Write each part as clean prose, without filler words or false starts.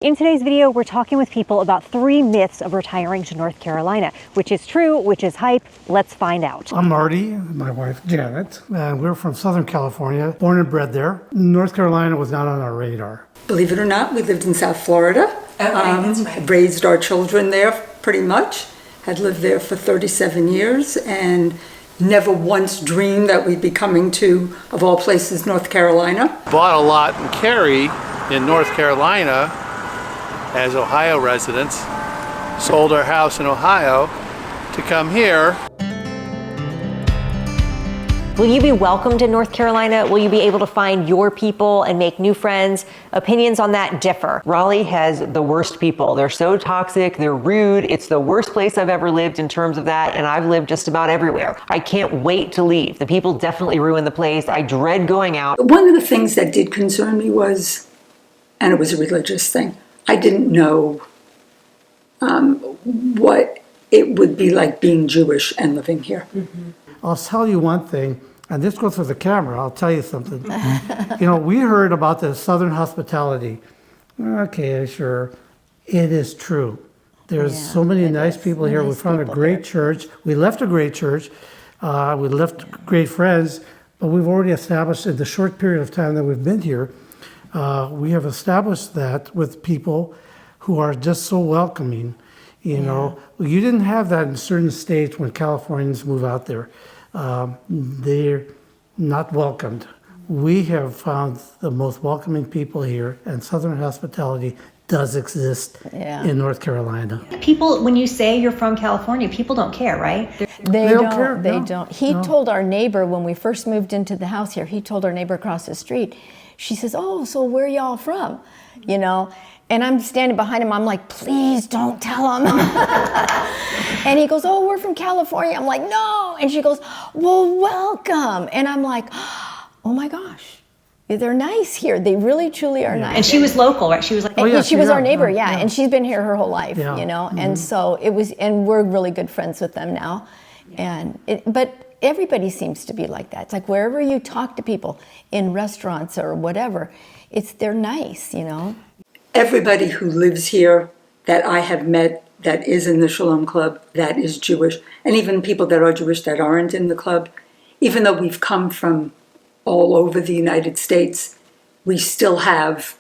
In today's video, we're talking with people about 3 myths of retiring to North Carolina. Which is true, which is hype? Let's find out. I'm Marty, my wife Janet, and we're from Southern California, born and bred there. North Carolina was not on our radar. Believe it or not, we lived in South Florida. That's right. Raised our children there pretty much. Had lived there for 37 years and never once dreamed that we'd be coming to, of all places, North Carolina. Bought a lot in Cary in North Carolina as Ohio residents, sold our house in Ohio to come here. Will you be welcomed in North Carolina? Will you be able to find your people and make new friends? Opinions on that differ. Raleigh has the worst people. They're so toxic, they're rude. It's the worst place I've ever lived in terms of that, and I've lived just about everywhere. I can't wait to leave. The people definitely ruin the place. I dread going out. One of the things that did concern me was, and it was a religious thing, I didn't know what it would be like being Jewish and living here. Mm-hmm. I'll tell you one thing, and this goes for the camera, I'll tell you something. We heard about the Southern hospitality. Okay, sure, it is true. There's so many nice people here. We found a great church. We left a great church. We left great friends, but we've already established in the short period of time that we've been here, we have established that with people who are just so welcoming. You didn't have that in certain states when Californians move out there. They're not welcomed. We have found the most welcoming people here, and Southern hospitality does exist in North Carolina. People, when you say you're from California, people don't care, right? They don't care, They no. don't. He told our neighbor when we first moved into the house here, he told our neighbor across the street, she says, "Oh, so where y'all from?" And I'm standing behind him. I'm like, "Please don't tell him." And he goes, "Oh, we're from California." I'm like, "No." And she goes, "Well, welcome." And I'm like, "Oh my gosh, they're nice here. They really, truly are nice." And she was local, right? She was like, She was our neighbor, and she's been here her whole life, Mm-hmm. And so it was, and we're really good friends with them now. But everybody seems to be like that. It's like wherever you talk to people, in restaurants or whatever, they're nice, Everybody who lives here that I have met that is in the Shalom Club, that is Jewish, and even people that are Jewish that aren't in the club, even though we've come from all over the United States, we still have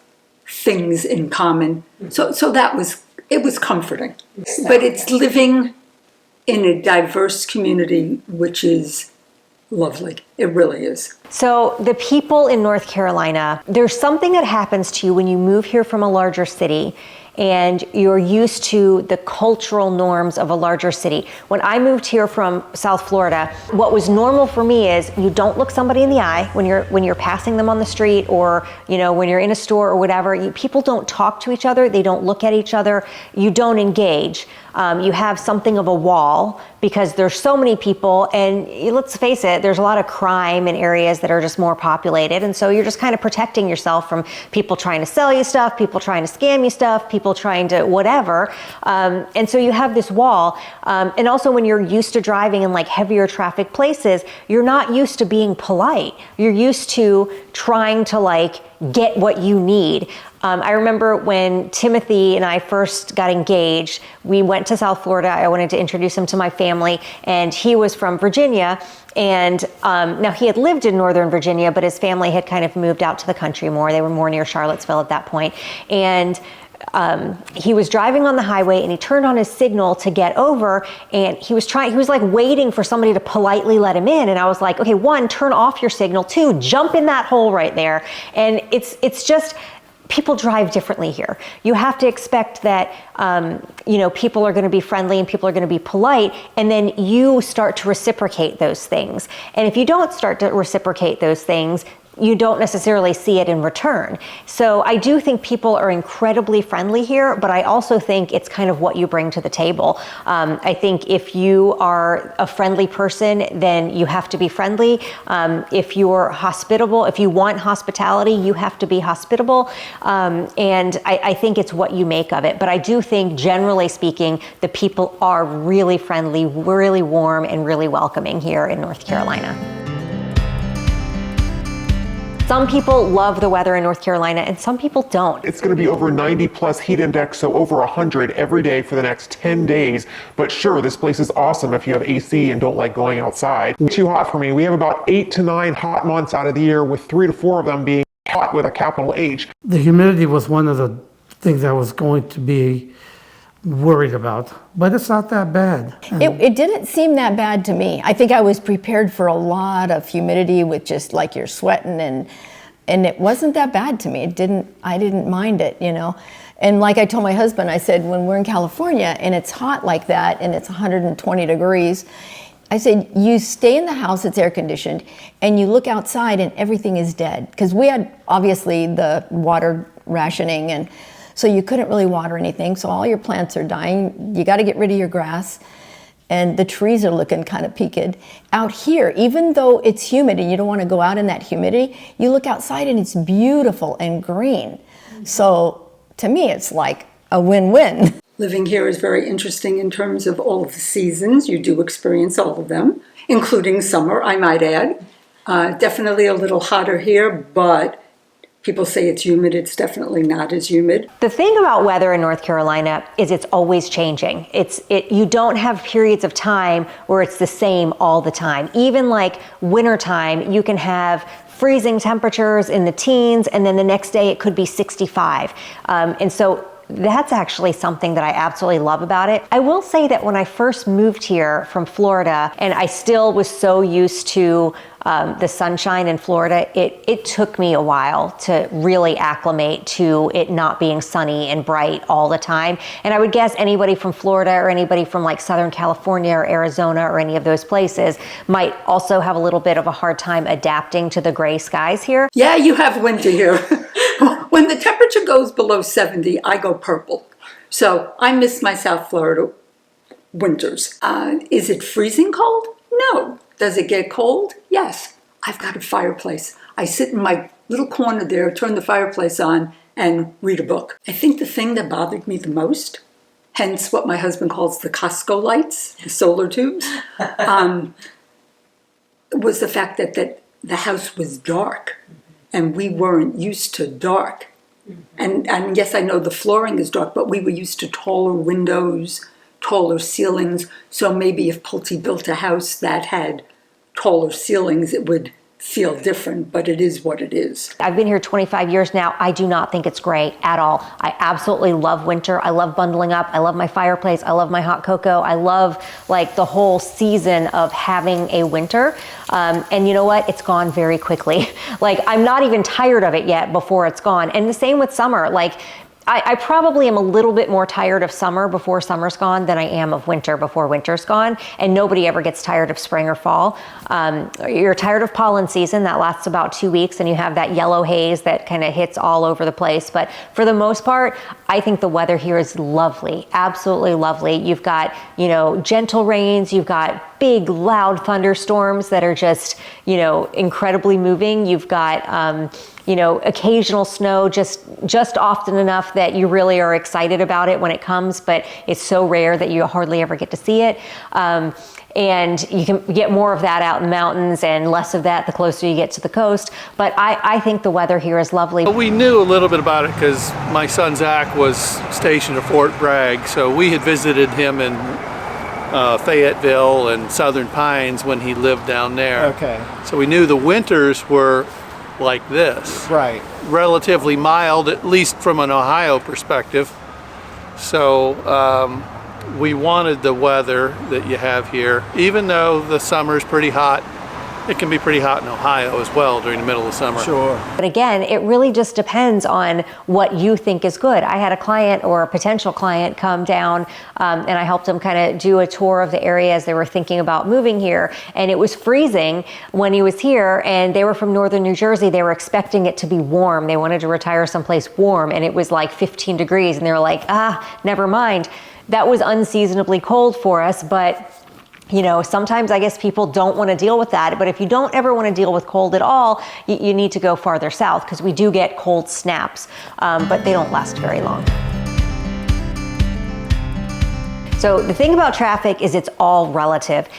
things in common. So it was comforting. But it's living in a diverse community, which is lovely. It really is. So the people in North Carolina, there's something that happens to you when you move here from a larger city and you're used to the cultural norms of a larger city. When I moved here from South Florida, what was normal for me is you don't look somebody in the eye when you're passing them on the street, or when you're in a store or whatever. People don't talk to each other. They don't look at each other. You don't engage. You have something of a wall because there's so many people, and let's face it, there's a lot of crime in areas that are just more populated, and so you're just kind of protecting yourself from people trying to sell you stuff, people trying to scam you stuff, people trying to whatever, and so you have this wall, and also when you're used to driving in like heavier traffic places, you're not used to being polite. You're used to trying to get what you need. I remember when Timothy and I first got engaged, we went to South Florida. I wanted to introduce him to my family, and he was from Virginia. And now he had lived in Northern Virginia, but his family had kind of moved out to the country more. They were more near Charlottesville at that point. And he was driving on the highway and he turned on his signal to get over, and he was like waiting for somebody to politely let him in. And I was like, okay, 1, turn off your signal. 2, jump in that hole right there. And it's just, people drive differently here. You have to expect that, people are going to be friendly and people are going to be polite, and then you start to reciprocate those things. And if you don't start to reciprocate those things, you don't necessarily see it in return. So I do think people are incredibly friendly here, but I also think it's kind of what you bring to the table. I think if you are a friendly person, then you have to be friendly. If you're hospitable, if you want hospitality, you have to be hospitable. And I think it's what you make of it. But I do think, generally speaking, the people are really friendly, really warm, and really welcoming here in North Carolina. Some people love the weather in North Carolina and some people don't. It's going to be over 90 plus heat index, so over 100 every day for the next 10 days. But sure, this place is awesome if you have AC and don't like going outside. It's too hot for me. We have about 8 to 9 hot months out of the year, with 3 to 4 of them being hot with a capital H. The humidity was one of the things I was going to be worried about, but it's not that bad. It didn't seem that bad to me. I think I was prepared for a lot of humidity with just like you're sweating, and it wasn't that bad to me. I didn't mind it, you know. And like I told my husband, I said, when we're in California and it's hot like that and it's 120 degrees, I said, you stay in the house, it's air conditioned, and you look outside and everything is dead. Because we had obviously the water rationing, and so you couldn't really water anything, so all your plants are dying. You got to get rid of your grass, and the trees are looking kind of peaked. Out here, even though it's humid and you don't want to go out in that humidity, you look outside and it's beautiful and green. So to me, it's like a win-win. Living here is very interesting in terms of all of the seasons. You do experience all of them, including summer, I might add. Definitely a little hotter here, but people say it's humid. It's definitely not as humid. The thing about weather in North Carolina is it's always changing. You don't have periods of time where it's the same all the time. Even like wintertime, you can have freezing temperatures in the teens, and then the next day it could be 65. And so that's actually something that I absolutely love about it. I will say that when I first moved here from Florida, and I still was so used to the sunshine in Florida, it took me a while to really acclimate to it not being sunny and bright all the time. And I would guess anybody from Florida or anybody from like Southern California or Arizona or any of those places might also have a little bit of a hard time adapting to the gray skies here. Yeah, you have winter here. When the temperature goes below 70, I go purple. So I miss my South Florida winters. Is it freezing cold? No. Does it get cold? Yes. I've got a fireplace. I sit in my little corner there, turn the fireplace on, and read a book. I think the thing that bothered me the most, hence what my husband calls the Costco lights, the solar tubes, was the fact that the house was dark, and we weren't used to dark. And yes, I know the flooring is dark, but we were used to taller windows, taller ceilings. So maybe if Pulte built a house that had taller ceilings, it would feel different, but it is what it is. I've been here 25 years now. I do not think it's gray at all. I absolutely love winter. I love bundling up. I love my fireplace. I love my hot cocoa. I love like the whole season of having a winter. And you know what? It's gone very quickly. Like I'm not even tired of it yet before it's gone. And the same with summer. Like I probably am a little bit more tired of summer before summer's gone than I am of winter before winter's gone. And nobody ever gets tired of spring or fall. You're tired of pollen season. That lasts about 2 weeks, and you have that yellow haze that kind of hits all over the place. But for the most part, I think the weather here is lovely, absolutely lovely. You've got, gentle rains. You've got big, loud thunderstorms that are just, incredibly moving. You've got, occasional snow, just often enough that you really are excited about it when it comes, but it's so rare that you hardly ever get to see it. And you can get more of that out in the mountains and less of that the closer you get to the coast. But I think the weather here is lovely. We knew a little bit about it because my son Zach was stationed at Fort Bragg, so we had visited him in Fayetteville and Southern Pines when he lived down there. Okay. So we knew the winters were like this. Right. Relatively mild, at least from an Ohio perspective. So we wanted the weather that you have here. Even though the summer is pretty hot, it can be pretty hot in Ohio as well during the middle of summer. Sure. But again, it really just depends on what you think is good. I had a client or a potential client come down and I helped them kind of do a tour of the area as they were thinking about moving here. And it was freezing when he was here, and they were from northern New Jersey. They were expecting it to be warm. They wanted to retire someplace warm, and it was like 15 degrees. And they were like, never mind. That was unseasonably cold for us, but sometimes I guess people don't want to deal with that. But if you don't ever want to deal with cold at all, you need to go farther south, because we do get cold snaps, but they don't last very long. So the thing about traffic is it's all relative.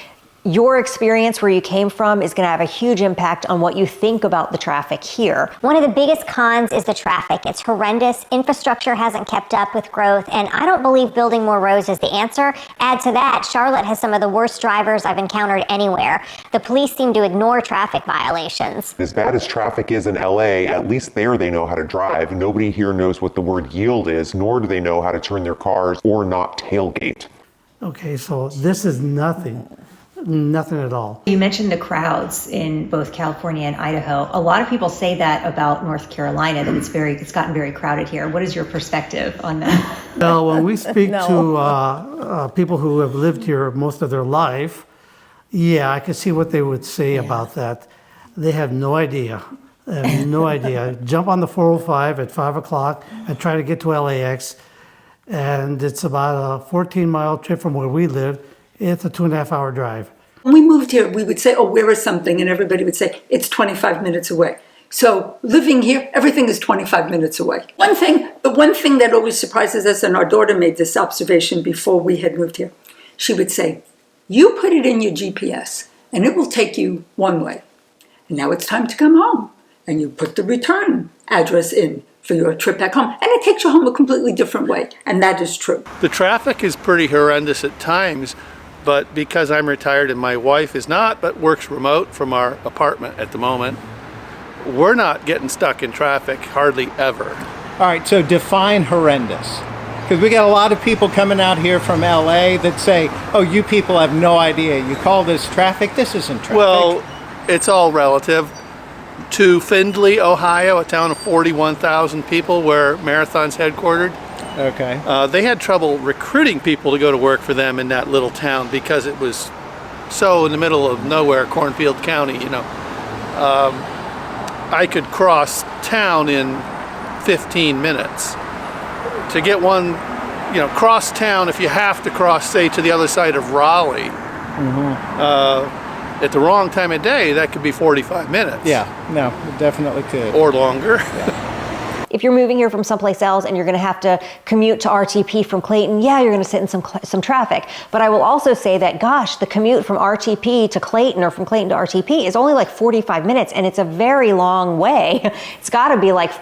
Your experience where you came from is going to have a huge impact on what you think about the traffic here. One of the biggest cons is the traffic. It's horrendous. Infrastructure hasn't kept up with growth, and I don't believe building more roads is the answer. Add to that, Charlotte has some of the worst drivers I've encountered anywhere. The police seem to ignore traffic violations. As bad as traffic is in LA, at least there they know how to drive. Nobody here knows what the word yield is, nor do they know how to turn their cars or not tailgate. Okay, so this is nothing at all. You mentioned the crowds in both California and Idaho. A lot of people say that about North Carolina, that it's gotten very crowded here. What is your perspective on that? Well, when we speak to people who have lived here most of their life, yeah, I can see what they would say about that. They have no idea. They have no idea. Jump on the 405 at 5 o'clock and try to get to LAX, and it's about a 14-mile trip from where we live. It's a 2.5-hour drive. When we moved here, we would say, oh, where is something? And everybody would say, it's 25 minutes away. So living here, everything is 25 minutes away. The one thing that always surprises us, and our daughter made this observation before we had moved here, she would say, you put it in your GPS and it will take you one way. And now it's time to come home. And you put the return address in for your trip back home, and it takes you home a completely different way. And that is true. The traffic is pretty horrendous at times, but because I'm retired and my wife is not, but works remote from our apartment at the moment, we're not getting stuck in traffic hardly ever. All right, so define horrendous. Because we got a lot of people coming out here from LA that say, oh, you people have no idea. You call this traffic? This isn't traffic. Well, it's all relative. To Findlay, Ohio, a town of 41,000 people where Marathon's headquartered. Okay. They had trouble recruiting people to go to work for them in that little town because it was so in the middle of nowhere, Cornfield County, you know. I could cross town in 15 minutes. To get one, you know, cross town, if you have to cross, say, to the other side of Raleigh, at the wrong time of day, that could be 45 minutes. Yeah, no, it definitely could. Or longer. Yeah. If you're moving here from someplace else and you're going to have to commute to RTP from Clayton, yeah, you're going to sit in some traffic. But I will also say that, gosh, the commute from RTP to Clayton or from Clayton to RTP is only like 45 minutes, and it's a very long way. It's got to be like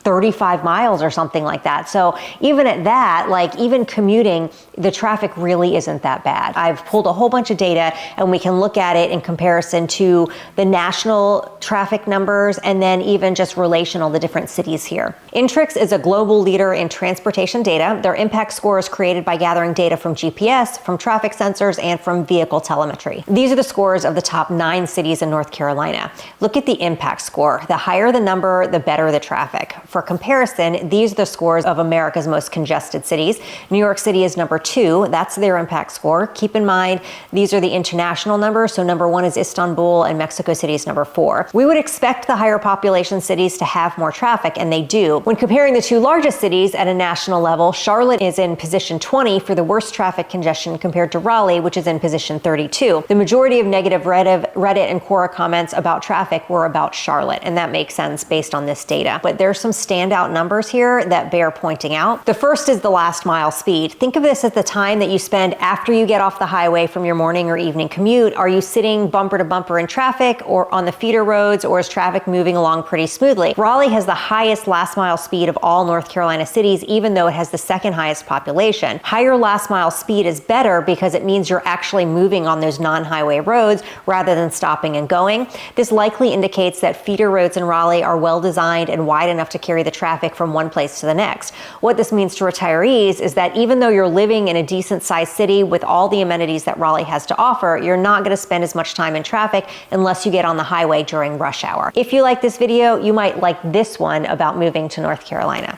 35 miles or something like that. So even at that, like even commuting, the traffic really isn't that bad. I've pulled a whole bunch of data and we can look at it in comparison to the national traffic numbers and then even just relational, the different cities here. Intrix is a global leader in transportation data. Their impact score is created by gathering data from GPS, from traffic sensors, and from vehicle telemetry. These are the scores of the top 9 cities in North Carolina. Look at the impact score. The higher the number, the better the traffic. For comparison, these are the scores of America's most congested cities. New York City is number 2. That's their impact score. Keep in mind, these are the international numbers. So number 1 is Istanbul and Mexico City is number 4. We would expect the higher population cities to have more traffic, and they do. When comparing the 2 largest cities at a national level, Charlotte is in position 20 for the worst traffic congestion compared to Raleigh, which is in position 32. The majority of negative Reddit and Quora comments about traffic were about Charlotte, and that makes sense based on this data. But there's some standout numbers here that bear pointing out. The first is the last mile speed. Think of this as the time that you spend after you get off the highway from your morning or evening commute. Are you sitting bumper to bumper in traffic or on the feeder roads, or is traffic moving along pretty smoothly? Raleigh has the highest last mile speed of all North Carolina cities, even though it has the second highest population. Higher last mile speed is better because it means you're actually moving on those non-highway roads rather than stopping and going. This likely indicates that feeder roads in Raleigh are well designed and wide enough to carry the traffic from one place to the next. What this means to retirees is that even though you're living in a decent sized city with all the amenities that Raleigh has to offer, you're not going to spend as much time in traffic unless you get on the highway during rush hour. If you like this video, you might like this one about moving to North Carolina.